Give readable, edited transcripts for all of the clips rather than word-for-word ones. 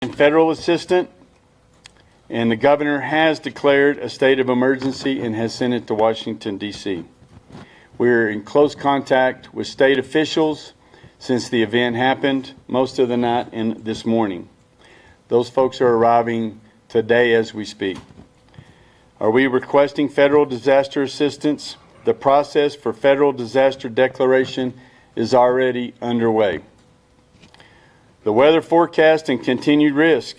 and federal assistance, and the governor has declared a state of emergency and has sent it to Washington, D.C. We're in close contact with state officials since the event happened, most of the night and this morning. Those folks are arriving today as we speak. Are we requesting federal disaster assistance? The process for federal disaster declaration is already underway. The weather forecast and continued risk.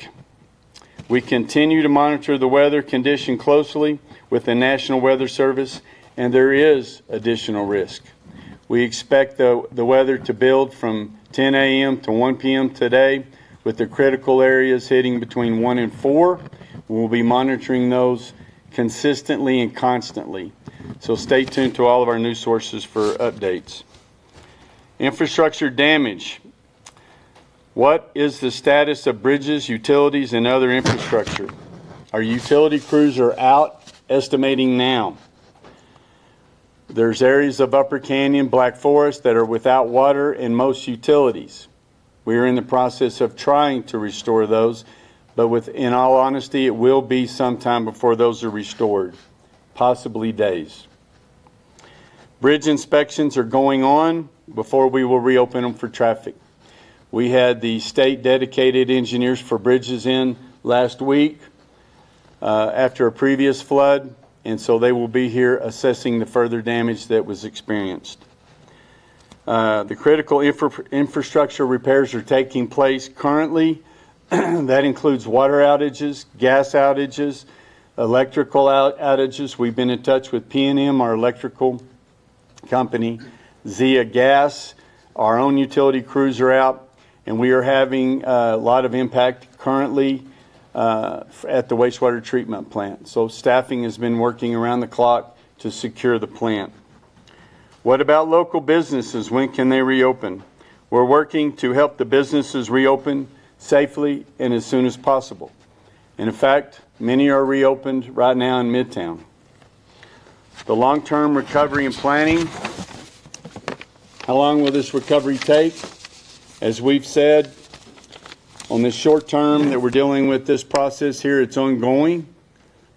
We continue to monitor the weather condition closely with the National Weather Service, and there is additional risk. We expect the weather to build from 10 a.m. to 1 p.m. today, with the critical areas hitting between 1 and 4. We'll be monitoring those consistently and constantly. So stay tuned to all of our news sources for updates. Infrastructure damage. What is the status of bridges, utilities, and other infrastructure? Our utility crews are out estimating now. There's areas of Upper Canyon, Black Forest that are without water and most utilities. We are in the process of trying to restore those, but in all honesty, it will be some time before those are restored, possibly days. Bridge inspections are going on before we will reopen them for traffic. We had the state dedicated engineers for bridges in last week after a previous flood, and so they will be here assessing the further damage that was experienced. The critical infrastructure repairs are taking place currently. That includes water outages, gas outages, electrical outages. We've been in touch with P&M, our electrical company, Zia Gas. Our own utility crews are out, and we are having a lot of impact currently at the wastewater treatment plant. So staffing has been working around the clock to secure the plant. What about local businesses? When can they reopen? We're working to help the businesses reopen safely and as soon as possible. And in fact, many are reopened right now in Midtown. The long-term recovery and planning. How long will this recovery take? As we've said, on this short term that we're dealing with this process here, it's ongoing.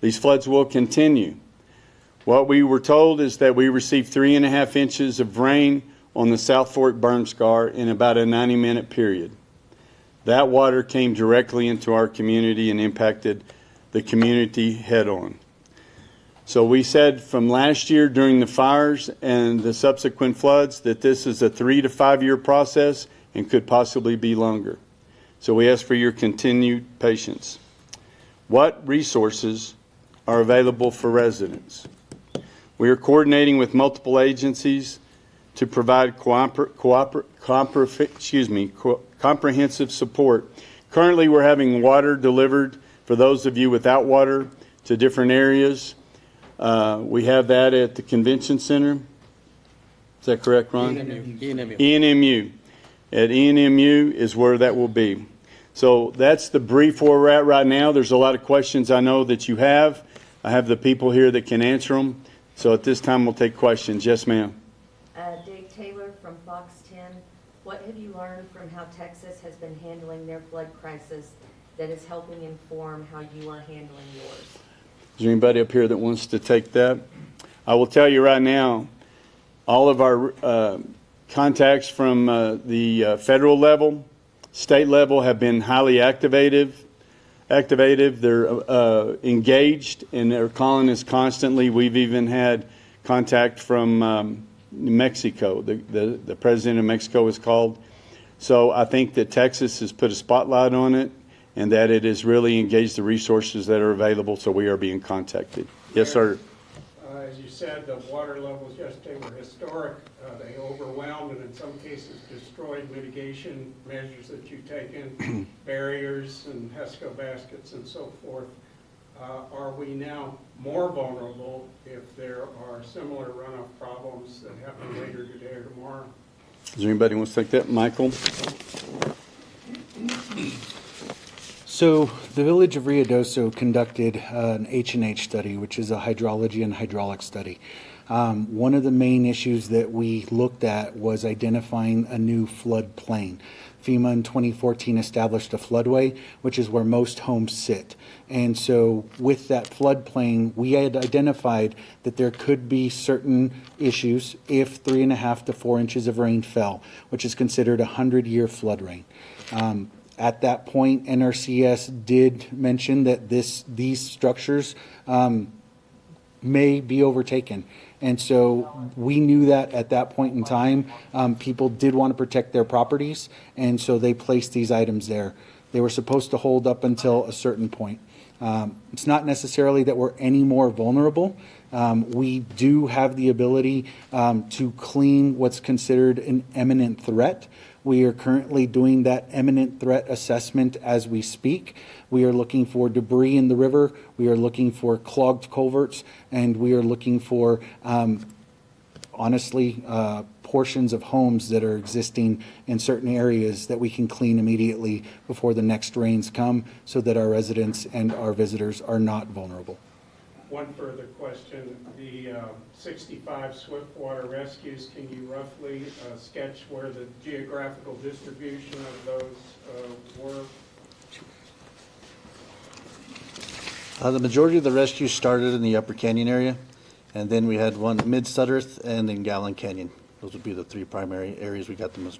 These floods will continue. What we were told is that we received 3.5 inches of rain on the South Fork burn scar in about a 90-minute period. That water came directly into our community and impacted the community head-on. So we said from last year during the fires and the subsequent floods that this is a 3 to 5 year process and could possibly be longer. So we ask for your continued patience. What resources are available for residents? We are coordinating with multiple agencies to provide comprehensive support. Currently, we're having water delivered for those of you without water to different areas. We have that at the convention center. Is that correct, Ron? ENMU. At ENMU is where that will be. So that's the brief where we're at right now. There's a lot of questions I know that you have. I have the people here that can answer them. So at this time, we'll take questions. Yes, ma'am. Dave Taylor from Fox 10. What have you learned from how Texas has been handling their flood crisis that is helping inform how you are handling yours? Is there anybody up here that wants to take that? I will tell you right now, all of our contacts from the federal level, state level have been highly activated. They're engaged and they're calling us constantly. We've even had contact from Mexico. The president of Mexico is called. So I think that Texas has put a spotlight on it and that it has really engaged the resources that are available, so we are being contacted. Yes, sir. As you said, the water levels yesterday were historic. They overwhelmed and in some cases destroyed mitigation measures that you've taken, barriers and HESCO baskets and so forth. Are we now more vulnerable if there are similar runoff problems that happen later today or tomorrow? Is there anybody who wants to take that? Michael? So the Village of Ruidoso conducted an H&H study, which is a hydrology and hydraulic study. One of the main issues that we looked at was identifying a new flood plain. FEMA in 2014 established a floodway, which is where most homes sit. And so with that floodplain, we had identified that there could be certain issues if 3.5 to 4 inches of rain fell, which is considered a 100-year flood rain. At that point, NRCS did mention that these structures may be overtaken. And so we knew that at that point in time, people did want to protect their properties, and so they placed these items there. They were supposed to hold up until a certain point. It's not necessarily that we're any more vulnerable. We do have the ability to clean what's considered an imminent threat. We are currently doing that imminent threat assessment as we speak. We are looking for debris in the river. We are looking for clogged culverts, and we are looking for, honestly, portions of homes that are existing in certain areas that we can clean immediately before the next rains come, so that our residents and our visitors are not vulnerable. One further question, the 65 swiftwater rescues, can you roughly sketch where the geographical distribution of those were? The majority of the rescues started in the Upper Canyon area, and then we had one mid Sutterth and then Gallon Canyon. Those would be the three primary areas we got the most.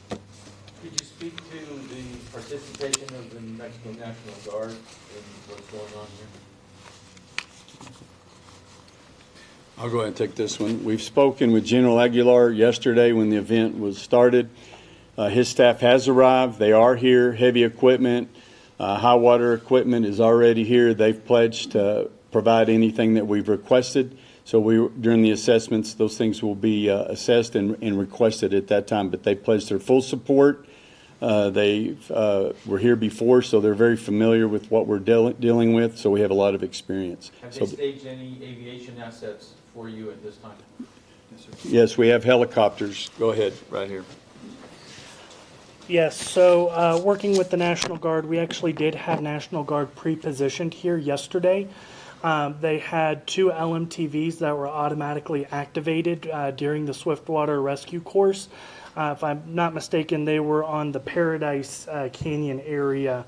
Could you speak to the participation of the Mexican National Guard in what's going on here? I'll go ahead and take this one. We've spoken with General Aguilar yesterday when the event was started. His staff has arrived. They are here. Heavy equipment, high water equipment is already here. They've pledged to provide anything that we've requested. So during the assessments, those things will be assessed and requested at that time. But they pledged their full support. They were here before, so they're very familiar with what we're dealing with. So we have a lot of experience. Have they staged any aviation assets for you at this time? Yes, we have helicopters. Go ahead, right here. Yes, so working with the National Guard, we actually did have National Guard pre-positioned here yesterday. They had 2 LMTVs that were automatically activated during the Swiftwater rescue course. If I'm not mistaken, they were on the Paradise Canyon area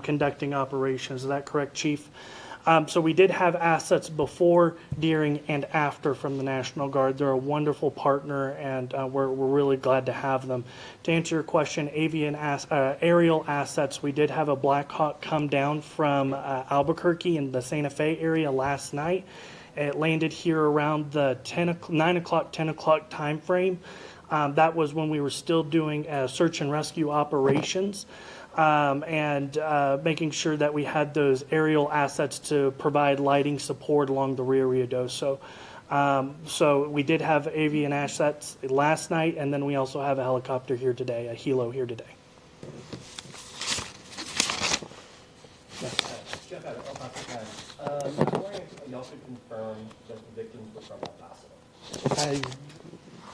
conducting operations. Is that correct, Chief? So we did have assets before, during, and after from the National Guard. They're a wonderful partner, and we're really glad to have them. To answer your question, aerial assets, we did have a Black Hawk come down from Albuquerque in the Santa Fe area last night. It landed here around the 9 o'clock, 10 o'clock time frame. That was when we were still doing search and rescue operations. And making sure that we had those aerial assets to provide lighting support along the Rio Ruidoso. So we did have avian assets last night, and then we also have a helicopter here today, a helo here today. Jeff, I was wondering if you also confirm that the victims were from El Paso.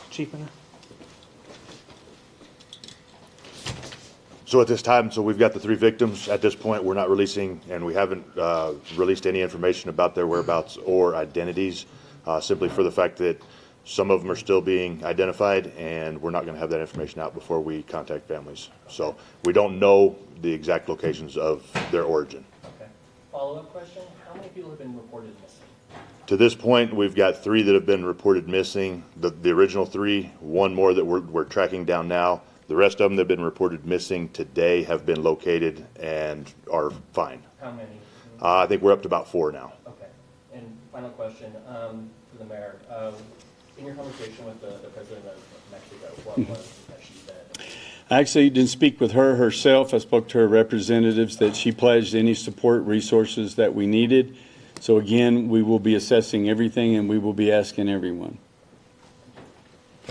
Chief Minner? So at this time, we've got the 3 victims. At this point, we're not releasing, and we haven't released any information about their whereabouts or identities, simply for the fact that some of them are still being identified, and we're not going to have that information out before we contact families. So we don't know the exact locations of their origin. Okay. Follow-up question, how many people have been reported missing? To this point, we've got 3 that have been reported missing. The original 3, 1 more that we're tracking down now. The rest of them that have been reported missing today have been located and are fine. How many? I think we're up to about 4 now. Okay. And final question for the mayor. In your conversation with the president of Mexico, what was it that she said? I actually didn't speak with her herself. I spoke to her representatives that she pledged any support resources that we needed. So again, we will be assessing everything and we will be asking everyone.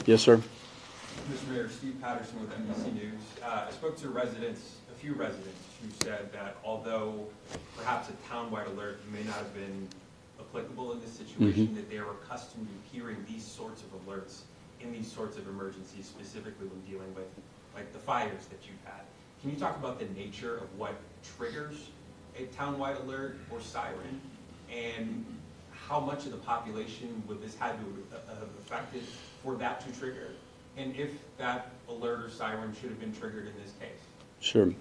Yes, sir. Mr. Mayor, Steve Patterson with NBC News. I spoke to a few residents who said that although perhaps a town-wide alert may not have been applicable in this situation, that they are accustomed to hearing these sorts of alerts in these sorts of emergencies, specifically when dealing with like the fires that you've had. Can you talk about the nature of what triggers a town-wide alert or siren, and how much of the population would this have to have affected for that to trigger? and if that alert or siren should have been triggered in this case? Sure.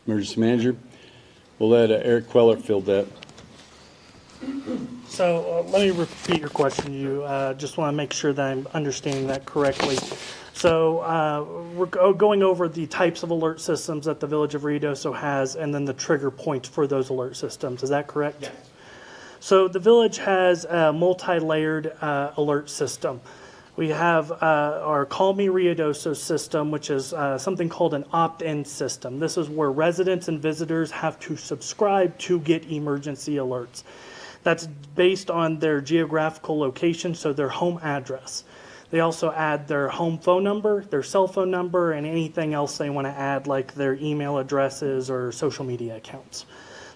Emergency manager. We'll let Eric Queller field that. So let me repeat your question. You just want to make sure that I'm understanding that correctly. So we're going over the types of alert systems that the Village of Ruidoso has and then the trigger points for those alert systems. Is that correct? Yes. So the village has a multi-layered alert system. We have our Call Me Ruidoso system, which is something called an opt-in system. This is where residents and visitors have to subscribe to get emergency alerts. That's based on their geographical location, so their home address. They also add their home phone number, their cell phone number, and anything else they want to add, like their email addresses or social media accounts.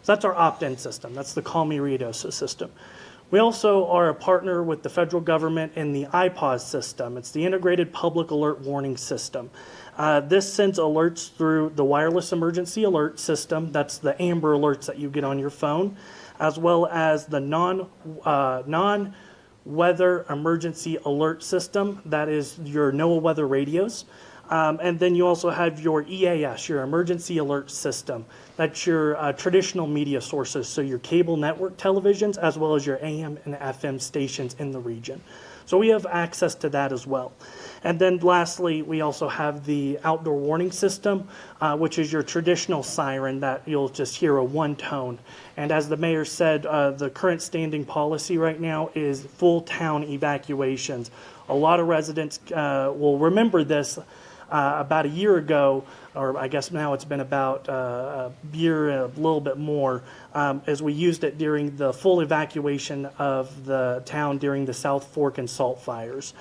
So that's our opt-in system. That's the Call Me Ruidoso system. We also are a partner with the federal government in the IPAWS system. It's the Integrated Public Alert Warning System. This sends alerts through the wireless emergency alert system. That's the Amber alerts that you get on your phone, as well as the non-weather emergency alert system. That is your NOAA weather radios. And then you also have your EAS, your emergency alert system. That's your traditional media sources, so your cable network televisions, as well as your AM and FM stations in the region. So we have access to that as well. And then lastly, we also have the outdoor warning system, which is your traditional siren that you'll just hear a one tone. And as the mayor said, the current standing policy right now is full town evacuations. A lot of residents will remember this. About a year ago, or I guess now it's been about a year and a little bit more, as we used it during the full evacuation of the town during the South Fork and Salt fires.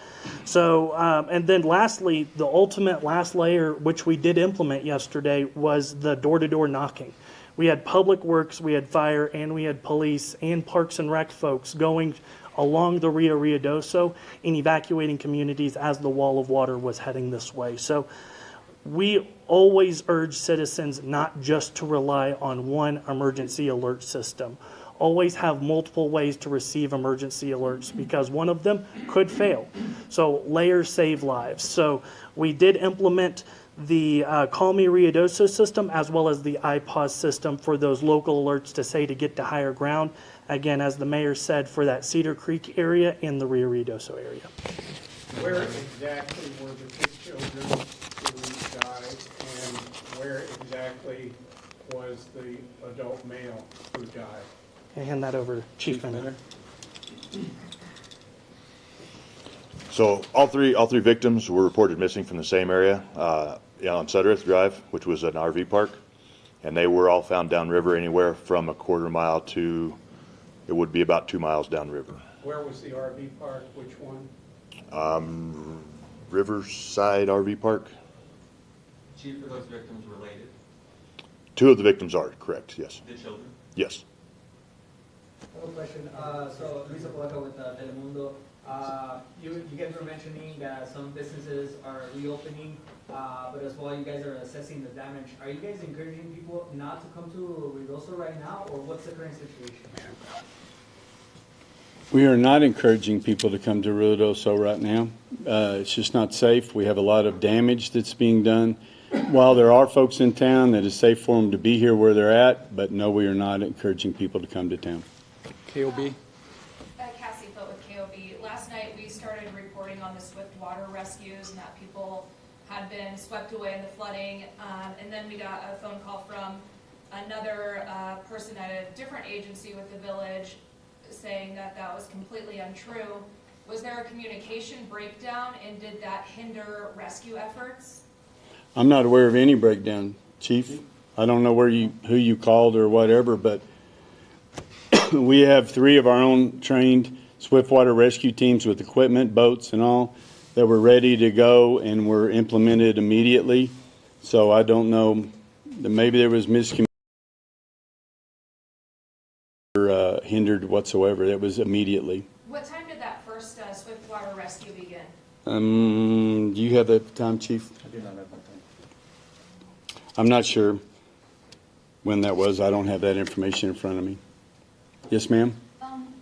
So, and then lastly, the ultimate last layer, which we did implement yesterday, was the door-to-door knocking. We had Public Works, we had fire, and we had police and Parks and Rec folks going along the Rio Ruidoso in evacuating communities as the wall of water was heading this way. So we always urge citizens not just to rely on one emergency alert system. Always have multiple ways to receive emergency alerts because one of them could fail. So layers save lives. So we did implement the Call Me Ruidoso system as well as the IPAWS system for those local alerts to say to get to higher ground. Again, as the mayor said, for that Cedar Creek area and the Rio Ruidoso area. Where exactly were the two children who died, and where exactly was the adult male who died? I hand that over to Chief Minner. So all three victims were reported missing from the same area on Sudworth Drive, which was an RV park, and they were all found downriver, anywhere from a quarter mile to it would be about 2 miles downriver. Where was the RV park? Which one? Riverside RV Park. Chief, are those victims related? 2 of the victims are correct. Yes. The children? Yes. I have a question. So Luis Apodaca with Telemundo. You guys were mentioning that some businesses are reopening, but as well you guys are assessing the damage. Are you guys encouraging people not to come to Ruidoso right now, or what's the current situation? We are not encouraging people to come to Ruidoso right now. It's just not safe. We have a lot of damage that's being done. While there are folks in town that is safe for them to be here where they're at, but no, we are not encouraging people to come to town. KOB. Cassie Foot with KOB. Last night we started reporting on the swift water rescues and that people had been swept away in the flooding. And then we got a phone call from another person at a different agency with the village saying that that was completely untrue. Was there a communication breakdown, and did that hinder rescue efforts? I'm not aware of any breakdown, Chief. I don't know who you called or whatever, but we have 3 of our own trained swiftwater rescue teams with equipment, boats and all, that were ready to go and were implemented immediately. So I don't know, maybe there was miscommunication or hindered whatsoever. It was immediately. What time did that first swiftwater rescue begin? Do you have that time, Chief? I do not have that time. I'm not sure when that was. I don't have that information in front of me. Yes, ma'am?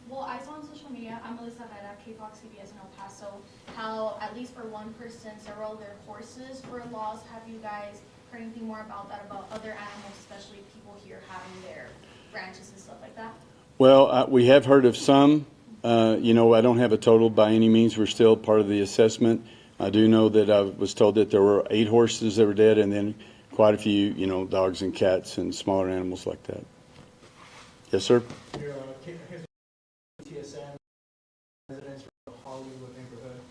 Well, I saw on social media, I'm Melissa Herrera, KFOX CBS in El Paso, how, at least for one person, several of their horses were lost. Have you guys heard anything more about that, about other animals, especially people here having their ranches and stuff like that? Well, we have heard of some. You know, I don't have a total by any means. We're still part of the assessment. I do know that I was told that there were 8 horses that were dead, and then quite a few, you know, dogs and cats and smaller animals like that. Yes, sir? Your TSN residents from the Hollywood neighborhood,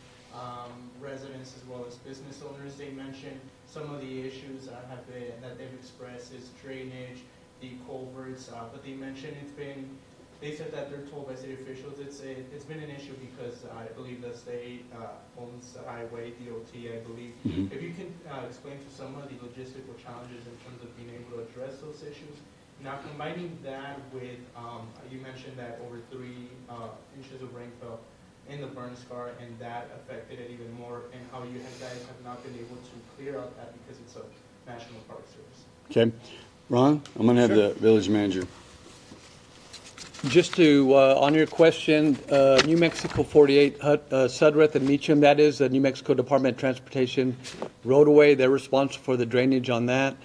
residents as well as business owners, they mentioned some of the issues that they've expressed is drainage, the culverts, but they mentioned they said that they're told by city officials it's been an issue because I believe the state owns the highway, DOT, I believe. Mhm. If you can explain to some of the logistical challenges in terms of being able to address those issues. Now combining that with, you mentioned that over 3 inches of rain fell in the burn scar and that affected it even more, and how you guys have not been able to clear out that because it's a National Park Service. Okay. Ron, I'm going to have the village manager. Just to, on your question, New Mexico 48, Sudreth and Meacham, that is the New Mexico Department of Transportation roadway. They're responsible for the drainage on that.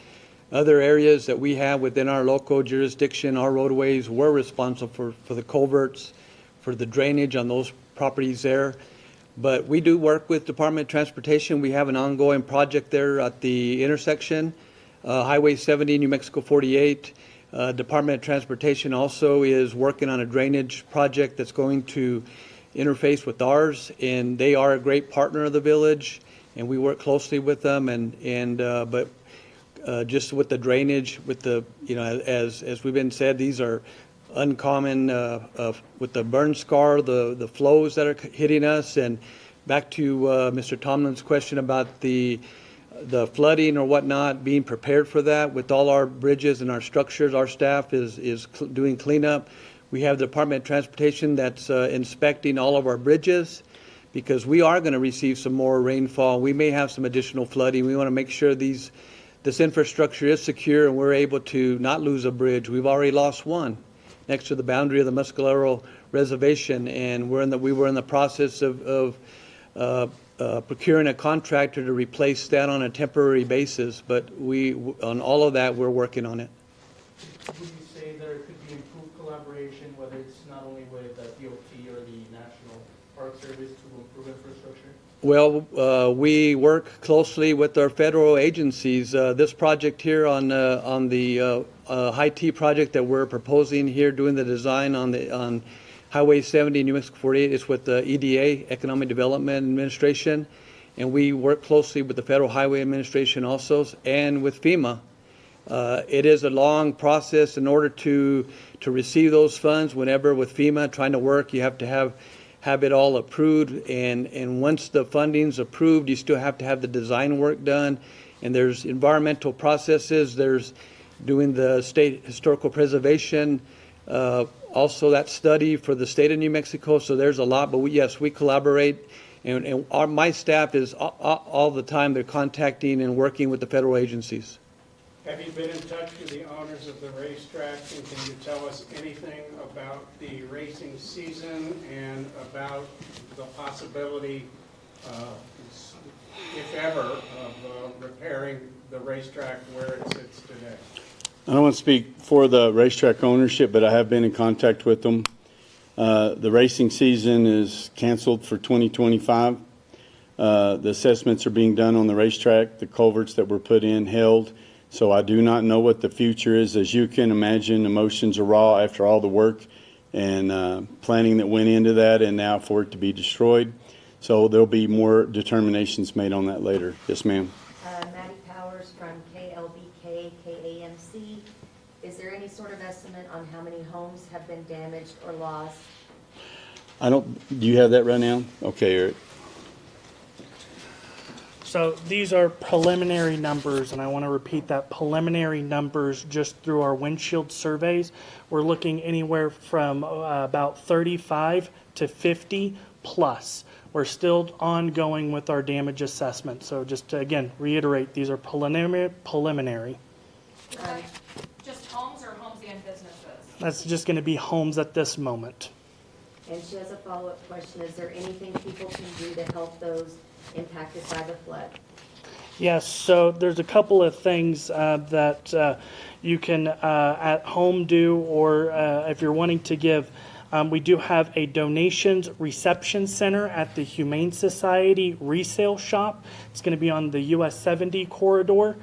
Other areas that we have within our local jurisdiction, our roadways, we're responsible for the culverts, for the drainage on those properties there. But we do work with Department of Transportation. We have an ongoing project there at the intersection, Highway 70, New Mexico 48. Department of Transportation also is working on a drainage project that's going to interface with ours, and they are a great partner of the village, and we work closely with them. But just with the drainage, with the, you know, as we've been said, these are uncommon with the burn scar, the flows that are hitting us. And back to Mr. Tomlin's question about the flooding or whatnot, being prepared for that with all our bridges and our structures, our staff is doing cleanup. We have the Department of Transportation that's inspecting all of our bridges because we are going to receive some more rainfall. We may have some additional flooding. We want to make sure this infrastructure is secure and we're able to not lose a bridge. We've already lost one next to the boundary of the Mescalero Reservation, and we were in the process of procuring a contractor to replace that on a temporary basis, but on all of that, we're working on it. Would you say there could be improved collaboration, whether it's not only with the DOT or the National Park Service to improve infrastructure? Well, we work closely with our federal agencies. This project here on the High T project that we're proposing here, doing the design on Highway 70, New Mexico 48, is with the EDA, Economic Development Administration, and we work closely with the Federal Highway Administration also, and with FEMA. It is a long process in order to receive those funds. Whenever with FEMA trying to work, you have to have it all approved, and once the funding's approved, you still have to have the design work done, and there's environmental processes, there's doing the state historical preservation, also that study for the state of New Mexico, so there's a lot, but yes, we collaborate, and my staff is all the time, they're contacting and working with the federal agencies. Have you been in touch with the owners of the racetrack, and can you tell us anything about the racing season and about the possibility, if ever, of repairing the racetrack where it sits today? I don't want to speak for the racetrack ownership, but I have been in contact with them. The racing season is canceled for 2025. The assessments are being done on the racetrack. The culverts that were put in held. So I do not know what the future is. As you can imagine, emotions are raw after all the work and planning that went into that, and now for it to be destroyed. So there'll be more determinations made on that later. Yes, ma'am. Maddie Powers from KLBK KAMC. Is there any sort of estimate on how many homes have been damaged or lost? Do you have that right now? Okay, Eric. So these are preliminary numbers, and I want to repeat that preliminary numbers just through our windshield surveys. We're looking anywhere from about 35 to 50 plus. We're still ongoing with our damage assessment. So just to, again, reiterate, these are preliminary. Just homes or homes and businesses? That's just going to be homes at this moment. And she has a follow-up question. Is there anything people can do to help those impacted by the flood? Yes, so there's a couple of things that you can at home do, or if you're wanting to give. We do have a donations reception center at the Humane Society resale shop. It's going to be on the US 70 corridor.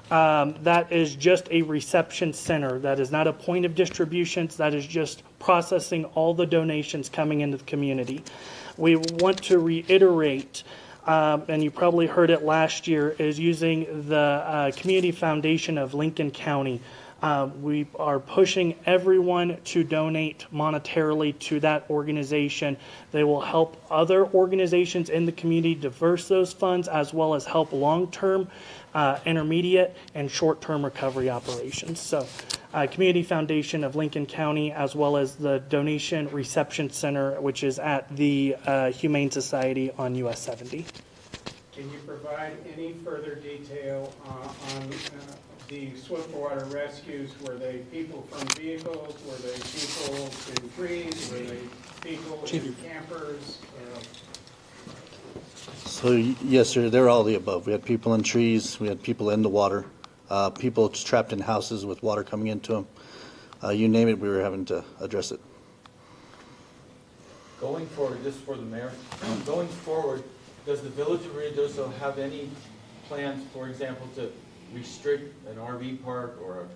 That is just a reception center. That is not a point of distributions. That is just processing all the donations coming into the community. We want to reiterate, and you probably heard it last year, is using the Community Foundation of Lincoln County. We are pushing everyone to donate monetarily to that organization. They will help other organizations in the community diverse those funds, as well as help long-term, intermediate, and short-term recovery operations. So, Community Foundation of Lincoln County, as well as the Donation Reception Center, which is at the Humane Society on US 70. Can you provide any further detail on the swiftwater rescues? Were they people from vehicles? Were they people in trees? Were they people in campers? So, yes, sir, they're all the above. We had people in trees, we had people in the water, people trapped in houses with water coming into them. You name it, we were having to address it. Going forward, this is for the mayor, going forward, does the Village of Ruidoso have any plans, for example, to restrict an RV park or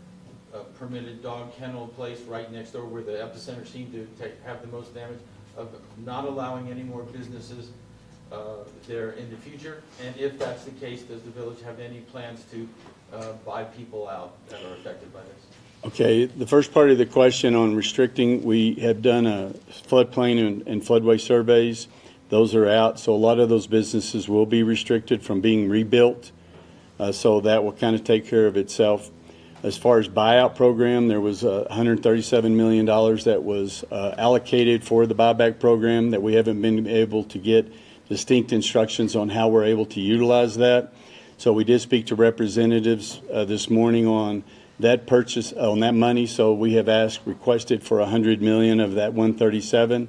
a permitted dog kennel place right next door where the epicenter seemed to have the most damage, of not allowing any more businesses there in the future? And if that's the case, does the village have any plans to buy people out that are affected by this? Okay, the first part of the question on restricting, we have done a floodplain and floodway surveys. Those are out, so a lot of those businesses will be restricted from being rebuilt. So that will kind of take care of itself. As far as buyout program, there was $137 million that was allocated for the buyback program that we haven't been able to get distinct instructions on how we're able to utilize that. So we did speak to representatives this morning on that purchase, on that money. So we have requested for $100 million of that 137,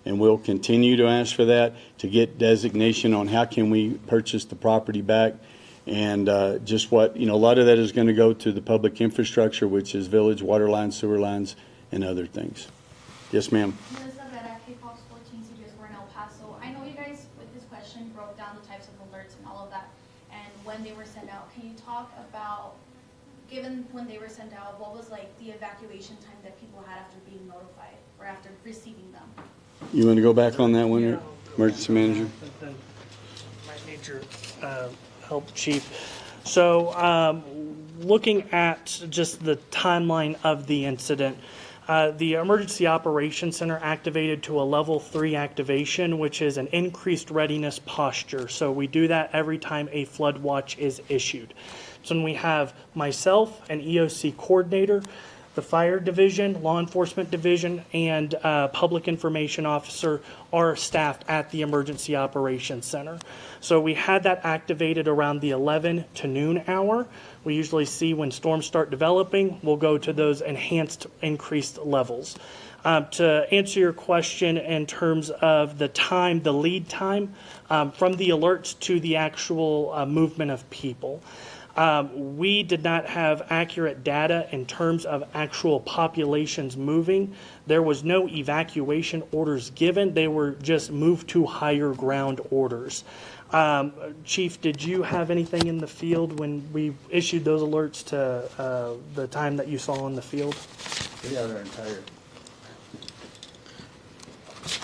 and we'll continue to ask for that to get designation on how can we purchase the property back. And just what, a lot of that is going to go to the public infrastructure, which is village water lines, sewer lines, and other things. Yes, ma'am. Melissa Vera, KFOX 14 CBS, we're in El Paso. I know you guys, with this question, broke down the types of alerts and all of that, and when they were sent out. Can you talk about, given when they were sent out, what was like the evacuation time that people had after being notified or after receiving them? You want to go back on that one, emergency manager? Might need your help, Chief. So, looking at just the timeline of the incident, the Emergency Operations Center activated to a level 3 activation, which is an increased readiness posture. So we do that every time a flood watch is issued. So when we have myself, an EOC coordinator, the fire division, law enforcement division, and public information officer are staffed at the Emergency Operations Center. So we had that activated around the 11 to noon hour. We usually see when storms start developing, we'll go to those enhanced, increased levels. To answer your question in terms of the time, the lead time from the alerts to the actual movement of people. We did not have accurate data in terms of actual populations moving. There was no evacuation orders given. They were just moved to higher ground orders. Chief, did you have anything in the field when we issued those alerts to the time that you saw in the field?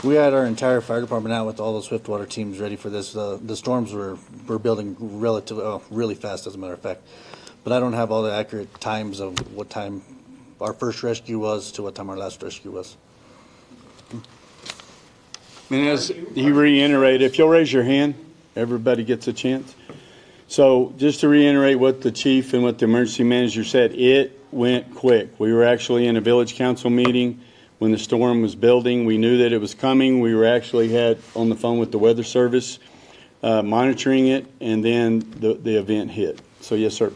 We had our entire fire department out with all the swiftwater teams ready for this. The storms were building really fast, as a matter of fact. But I don't have all the accurate times of what time our first rescue was to what time our last rescue was. And as he reiterated, if you'll raise your hand, everybody gets a chance. So just to reiterate what the chief and what the emergency manager said, it went quick. We were actually in a village council meeting when the storm was building. We knew that it was coming. We were actually had on the phone with the weather service monitoring it, and then the event hit. So yes, sir.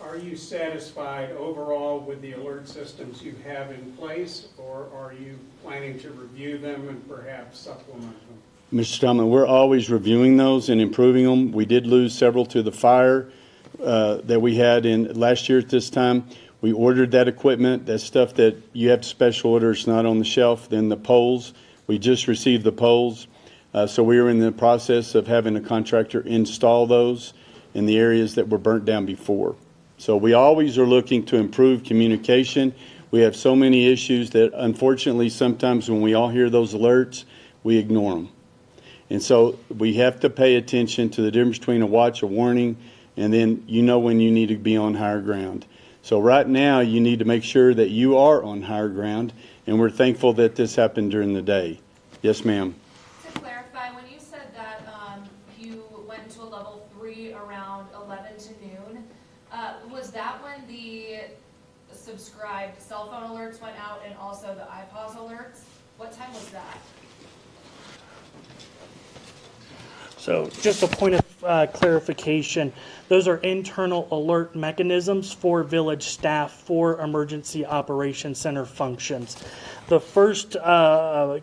Are Are you satisfied overall with the alert systems you have in place, or are you planning to review them and perhaps supplement them? Mr. Tomlin, we're always reviewing those and improving them. We did lose several to the fire that we had in last year at this time. We ordered that equipment. That's stuff that you have to special order. It's not on the shelf. Then the poles, we just received the poles. So we are in the process of having a contractor install those in the areas that were burnt down before. So we always are looking to improve communication. We have so many issues that unfortunately sometimes when we all hear those alerts, we ignore them. And so we have to pay attention to the difference between a watch, a warning, and then you know when you need to be on higher ground. So right now you need to make sure that you are on higher ground, and we're thankful that this happened during the day. Yes, ma'am. To clarify, when you said that you went to a level 3 around 11 to noon, was that when the subscribed cell phone alerts went out and also the iPause alerts? What time was that? So just a point of clarification, those are internal alert mechanisms for village staff for emergency operations center functions. The first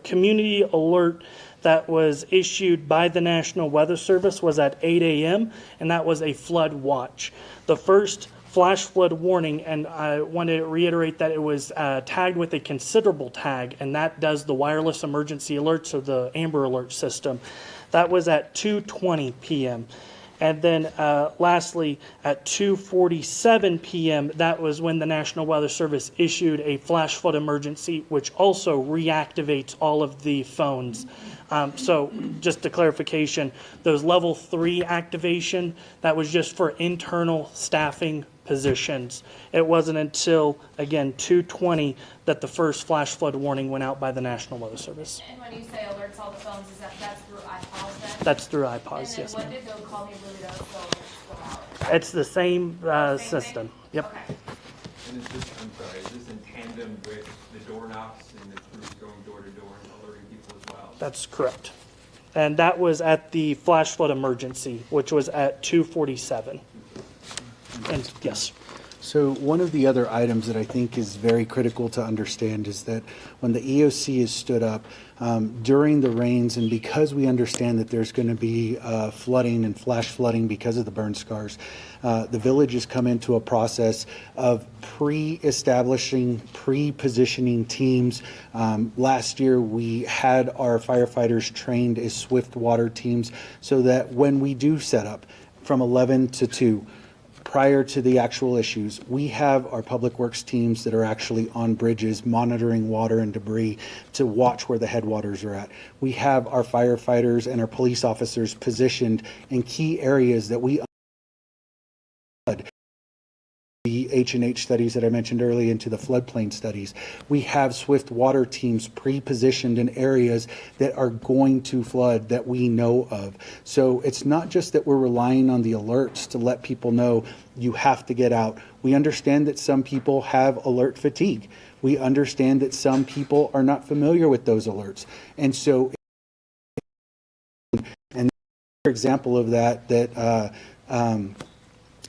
community alert that was issued by the National Weather Service was at 8 a.m. and that was a flood watch. The first flash flood warning, and I want to reiterate that it was tagged with a considerable tag, and that does the wireless emergency alerts or the Amber Alert system. That was at 2:20 p.m. And then lastly, at 2:47 p.m., that was when the National Weather Service issued a flash flood emergency, which also reactivates all of the phones. So just a clarification, those level 3 activation, that was just for internal staffing positions. It wasn't until, again, 2:20 that the first flash flood warning went out by the National Weather Service. And when you say alerts all the phones, is that's through iPause then? That's through And iPause, then yes, when ma'am. did the Call Me Ruidoso alerts go out? It's the same Same system. thing? Yep. Okay. And is this, I'm sorry, is this in tandem with the door knocks and the crews going door to door and alerting people as well? That's correct. And that was at the flash flood emergency, which was at 2:47. And yes. So one of the other items that I think is very critical to understand is that when the EOC is stood up during the rains, and because we understand that there's going to be flooding and flash flooding because of the burn scars, the village has come into a process of pre-establishing, pre-positioning teams. Last year, we had our firefighters trained as swift water teams so that when we do set up from 11 to 2, prior to the actual issues, we have our public works teams that are actually on bridges monitoring water and debris to watch where the headwaters are at. We have our firefighters and our police officers positioned in key areas that we the H&H studies that I mentioned earlier into the floodplain studies. We have swift water teams pre-positioned in areas that are going to flood that we know of. So it's not just that we're relying on the alerts to let people know you have to get out. We understand that some people have alert fatigue. We understand that some people are not familiar with those alerts. And so, and another example of that,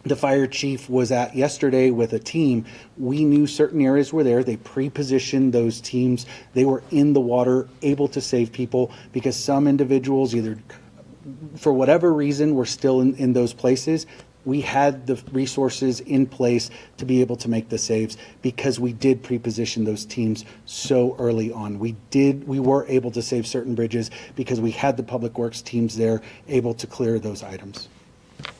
the fire chief was at yesterday with a team. We knew certain areas were there. They pre-positioned those teams. They were in the water, able to save people because some individuals either for whatever reason were still in those places. We had the resources in place to be able to make the saves because we did pre-position those teams so early on. We were able to save certain bridges because we had the public works teams there able to clear those items.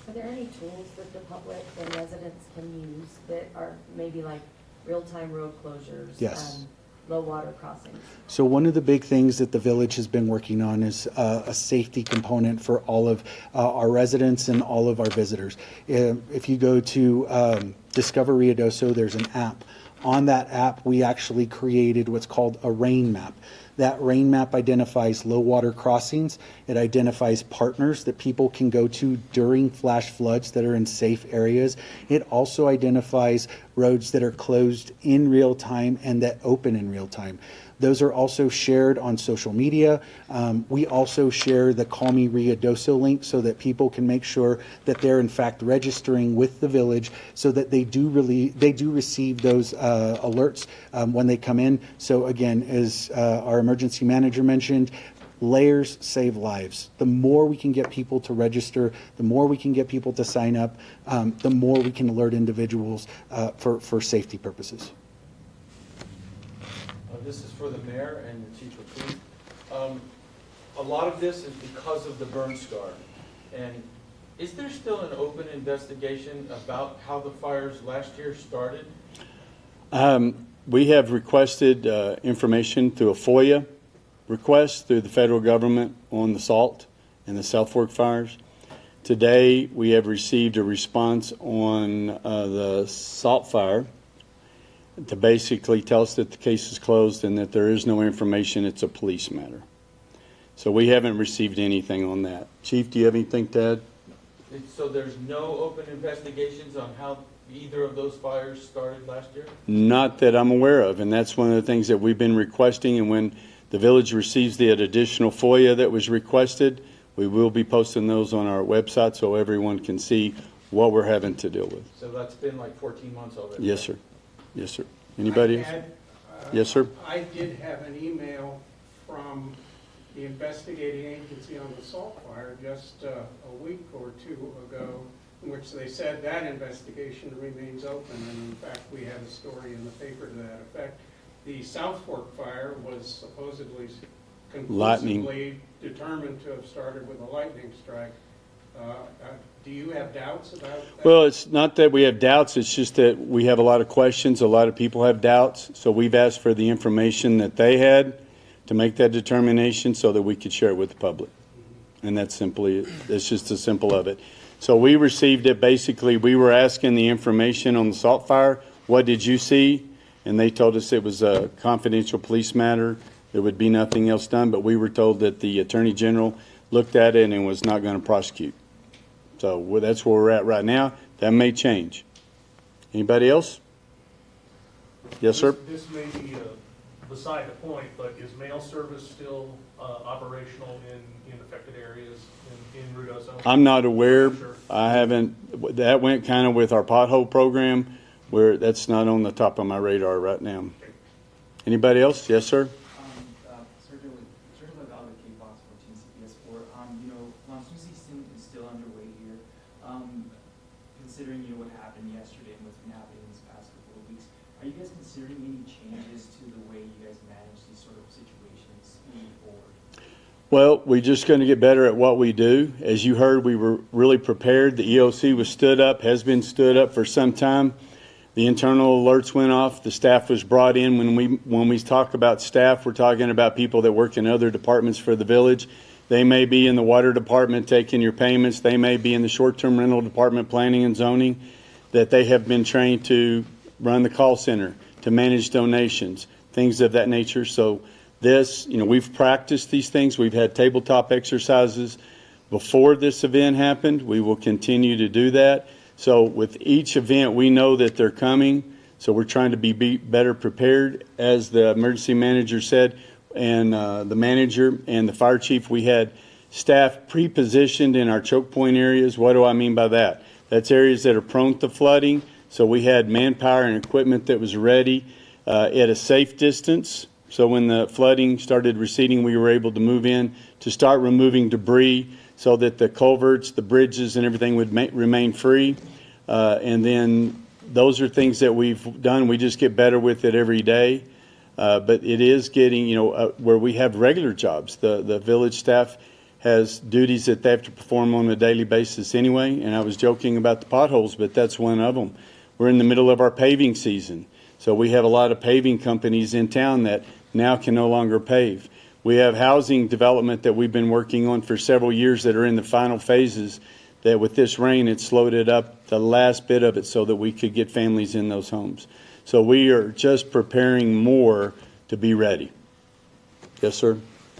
Are there any tools that the public and residents can use that are maybe like real-time road closures? Yes. Low water crossings? So one of the big things that the village has been working on is a safety component for all of our residents and all of our visitors. If you go to Discover Ruidoso, there's an app On that app, we actually created what's called a rain map. That rain map identifies low water crossings. It identifies partners that people can go to during flash floods that are in safe areas. It also identifies roads that are closed in real time and that open in real time. Those are also shared on social media. We also share the Call Me Ruidoso link so that people can make sure that they're in fact registering with the village so that they do receive those alerts when they come in. So again, as our emergency manager mentioned, layers save lives. The more we can get people to register, the more we can get people to sign up, the more we can alert individuals for safety purposes. This is for the mayor and the chief of police. A lot of this is because of the burn scar. And is there still an open investigation about how the fires last year started? We have requested information through a FOIA request through the federal government on the SALT and the South Fork fires. Today, we have received a response on the SALT fire to basically tell us that the case is closed and that there is no information. It's a police matter. So we haven't received anything on that. Chief, do you have anything to add? So there's no open investigations on how either of those fires started last year? Not that I'm aware of, and that's one of the things that we've been requesting. And when the village receives the additional FOIA that was requested, we will be posting those on our website so everyone can see what we're having to deal with. So that's been like 14 months already? Yes, sir. Yes, sir. Anybody else? Yes, sir. I did have an email from the investigating agency on the salt fire just a week or two ago, in which they said that investigation remains open, and in fact, we had a story in the paper to that effect. The South Fork fire was supposedly conclusively determined to have started with a lightning strike. Do you have doubts about that? Well, it's not that we have doubts, it's just that we have a lot of questions, a lot of people have doubts, so we've asked for the information that they had to make that determination so that we could share it with the public. And that's simply, it's just the simple of it. So we received it, basically, we were asking the information on the salt fire, what did you see? And they told us it was a confidential police matter, there would be nothing else done, but we were told that the Attorney General looked at it and was not going to prosecute. So that's where we're at right now. That may change. Anybody else? Yes, sir? This may be beside the point, but is mail service still operational in affected areas in Ruidoso? I'm not aware. Sure. I haven't. That went kind of with our pothole program, where that's not on the top of my radar right now. Okay. Anybody else? Yes, sir? Considering what happened yesterday and what's been happening in these past couple of weeks, are you guys considering any changes to the way you guys manage these sort of situations moving forward? Well, we're just going to get better at what we do. As you heard, we were really prepared. The EOC was stood up, has been stood up for some time. The internal alerts went off. The staff was brought in. When we talk about staff, we're talking about people that work in other departments for the village. They may be in the water department taking your payments. They may be in the short-term rental department, planning and zoning, that they have been trained to run the call center, to manage donations, things of that nature. So this, we've practiced these things. We've had tabletop exercises before this event happened. We will continue to do that. So with each event, we know that they're coming. So we're trying to be better prepared. As the emergency manager said, and the manager and the fire chief, we had staff pre-positioned in our choke point areas. What do I mean by that? That's areas that are prone to flooding. So we had manpower and equipment that was ready at a safe distance. So when the flooding started receding, we were able to move in to start removing debris so that the culverts, the bridges, and everything would remain free. And then those are things that we've done. We just get better with it every day. But it is getting, where we have regular jobs. The village staff has duties that they have to perform on a daily basis anyway. And I was joking about the potholes, but that's one of them. We're in the middle of our paving season. So we have a lot of paving companies in town that now can no longer pave. We have housing development that we've been working on for several years that are in the final phases, that with this rain, it slowed it up the last bit of it so that we could get families in those homes. So we are just preparing more to be ready. Yes, sir?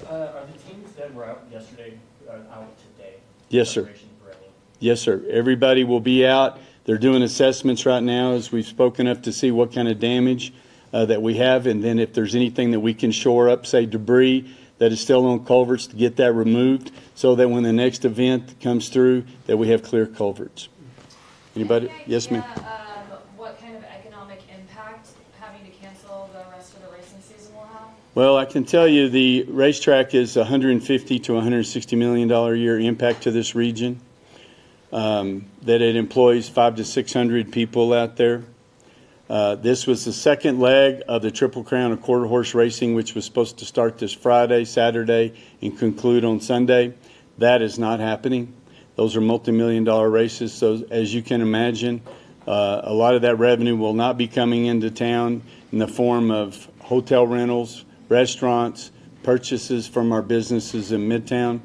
Are the teams that were out yesterday out today? Yes, sir. Preparation for any? Yes, sir. Everybody will be out. They're doing assessments right now as we've spoken up to see what kind of damage that we have, and then if there's anything that we can shore up, say debris that is still on culverts, to get that removed so that when the next event comes through, that we have clear culverts. Anybody? Yes, ma'am. What kind of economic impact having to cancel the rest of the racing season will have? Well, I can tell you the racetrack is $150 to $160 million a year impact to this region. That it employs 500 to 600 people out there. This was the second leg of the Triple Crown of Quarter Horse Racing, which was supposed to start this Friday, Saturday, and conclude on Sunday. That is not happening. Those are multi-million-dollar races. So as you can imagine, a lot of that revenue will not be coming into town in the form of hotel rentals, restaurants, purchases from our businesses in Midtown.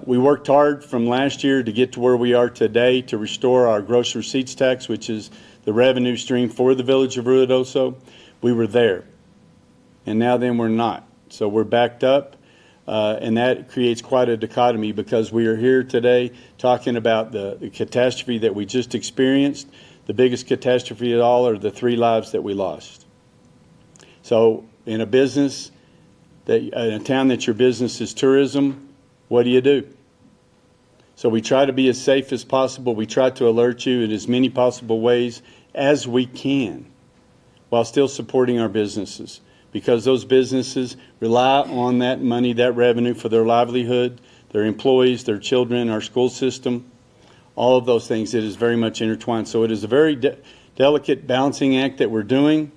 We worked hard from last year to get to where we are today to restore our gross receipts tax, which is the revenue stream for the Village of Ruidoso. We were there, and now then we're not. So we're backed up, and that creates quite a dichotomy because we are here today talking about the catastrophe that we just experienced. The biggest catastrophe of all are the 3 lives that we lost. So in a business, in a town that your business is tourism, what do? So we try to be as safe as possible. We try to alert you in as many possible ways as we can while still supporting our businesses, because those businesses rely on that money, that revenue for their livelihood, their employees, their children, our school system, all of those things. It is very much intertwined. So it is a very delicate balancing act that we're doing.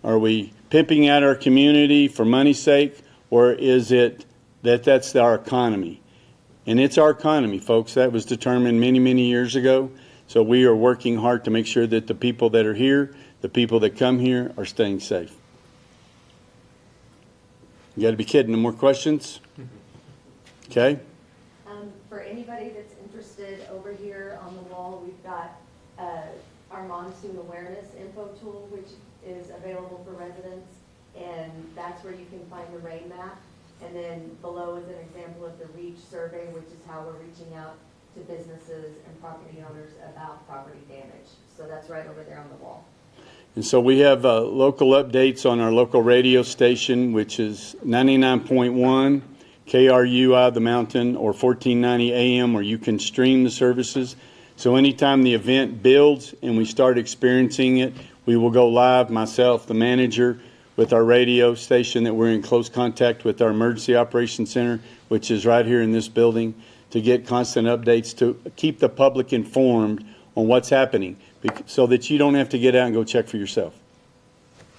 Are we pimping out our community for money's sake, or is it that's our economy? And it's our economy, folks. That was determined many, many years ago. So we are working hard to make sure that the people that are here, the people that come here, are staying safe. You got to be kidding. No more questions? Okay. For anybody that's interested, over here on the wall, we've got our monsoon awareness info tool, which is available for residents, and that's where you can find the rain map. And then below is an example of the REACH survey, which is how we're reaching out to businesses and property owners about property damage. So that's right over there on the wall. And so we have local updates on our local radio station, which is 99.1 KRUI, the mountain, or 1490 AM, where you can stream the services. So anytime the event builds and we start experiencing it, we will go live, myself, the manager, with our radio station that we're in close contact with our Emergency Operations Center, which is right here in this building, to get constant updates to keep the public informed on what's happening so that you don't have to get out and go check for yourself.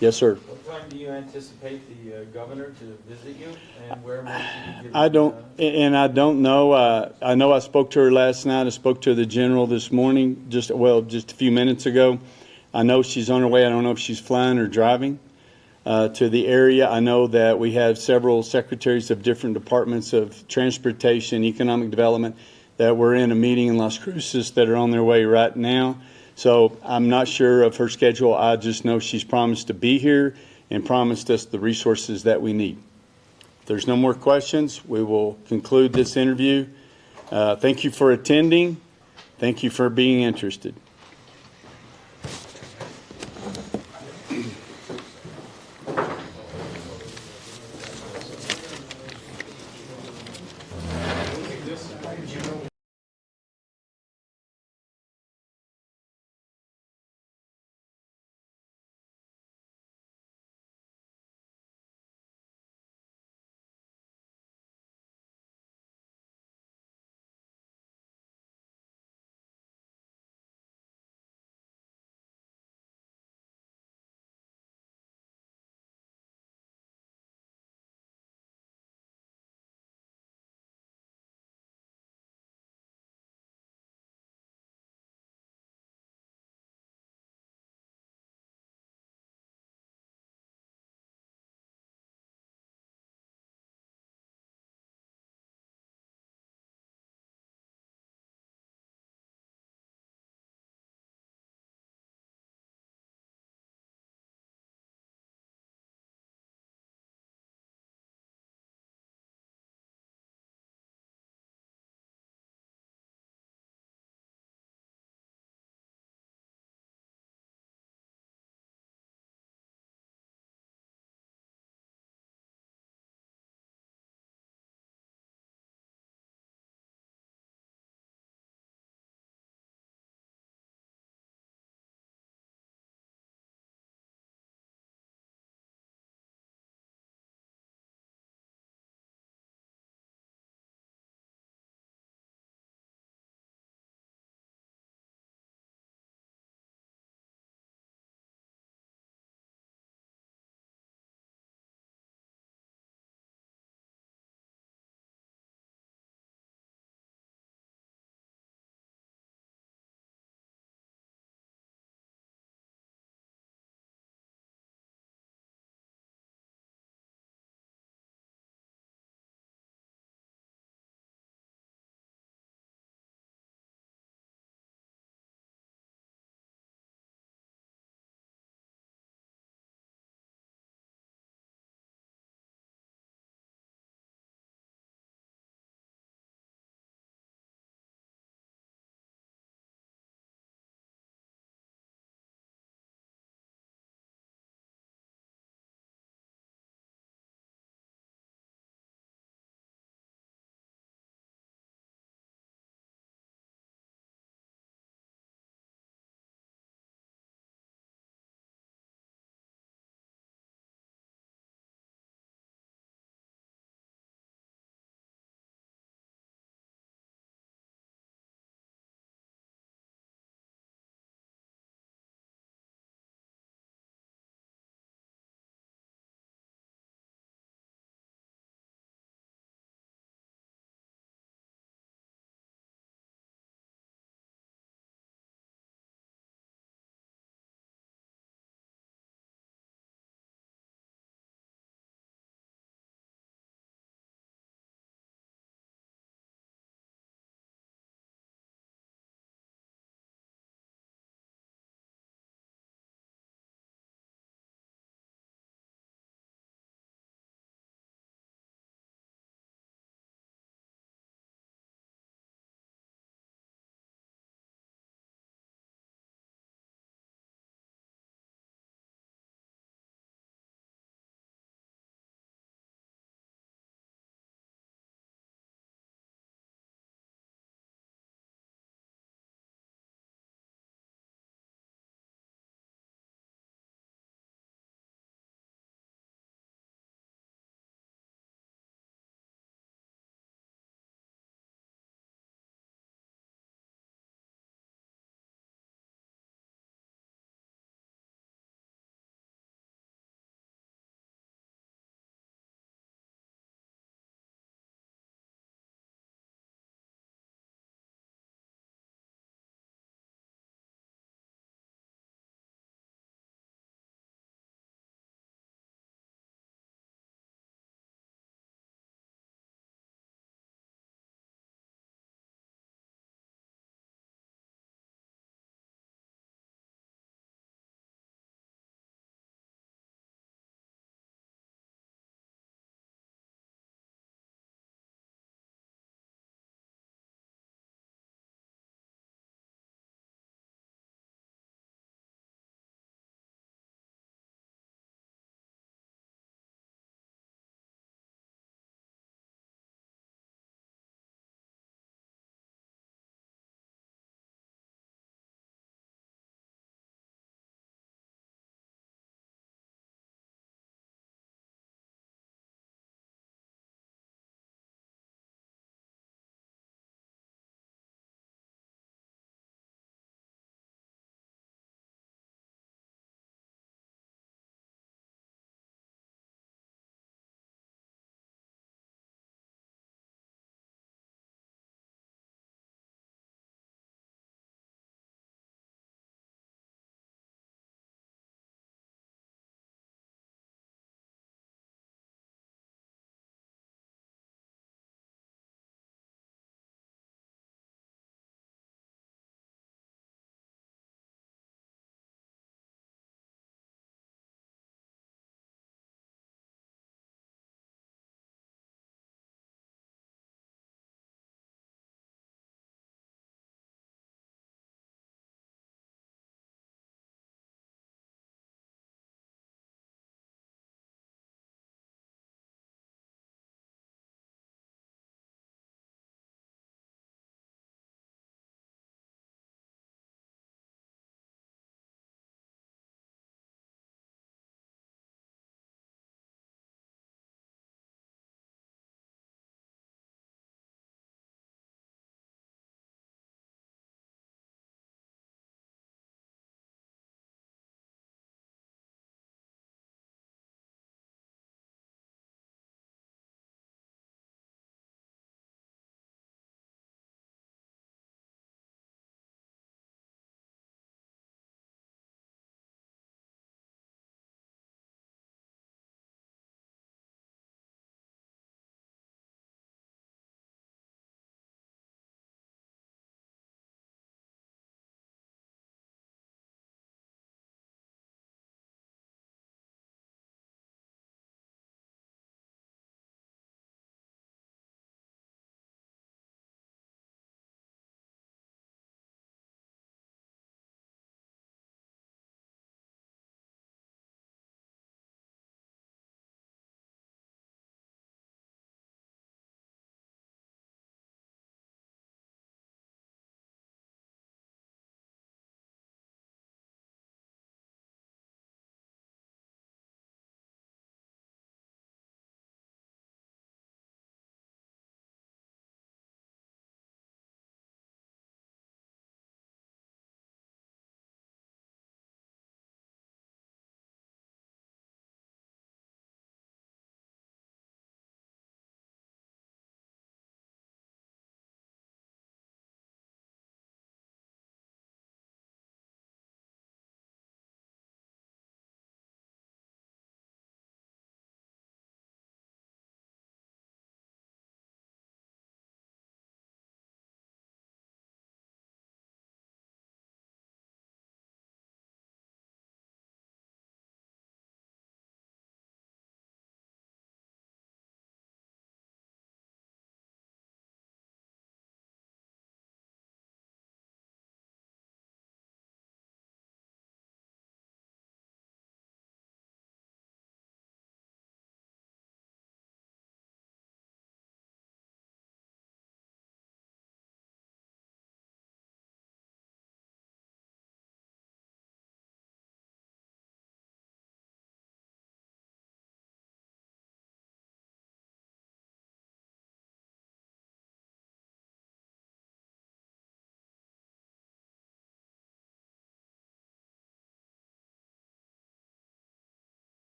Yes, sir. What time do you anticipate the governor to visit you, and where might you give I don't know. I know I spoke to her last night. I spoke to the general this morning, just a few minutes ago. I know she's on her way. I don't know if she's flying or driving to the area. I know that we have several secretaries of different departments of transportation, economic development, that were in a meeting in Las Cruces that are on their way right now. So I'm not sure of her schedule. I just know she's promised to be here and promised us the resources that we need. If there's no more questions, we will conclude this interview. Thank you for attending. Thank you for being interested.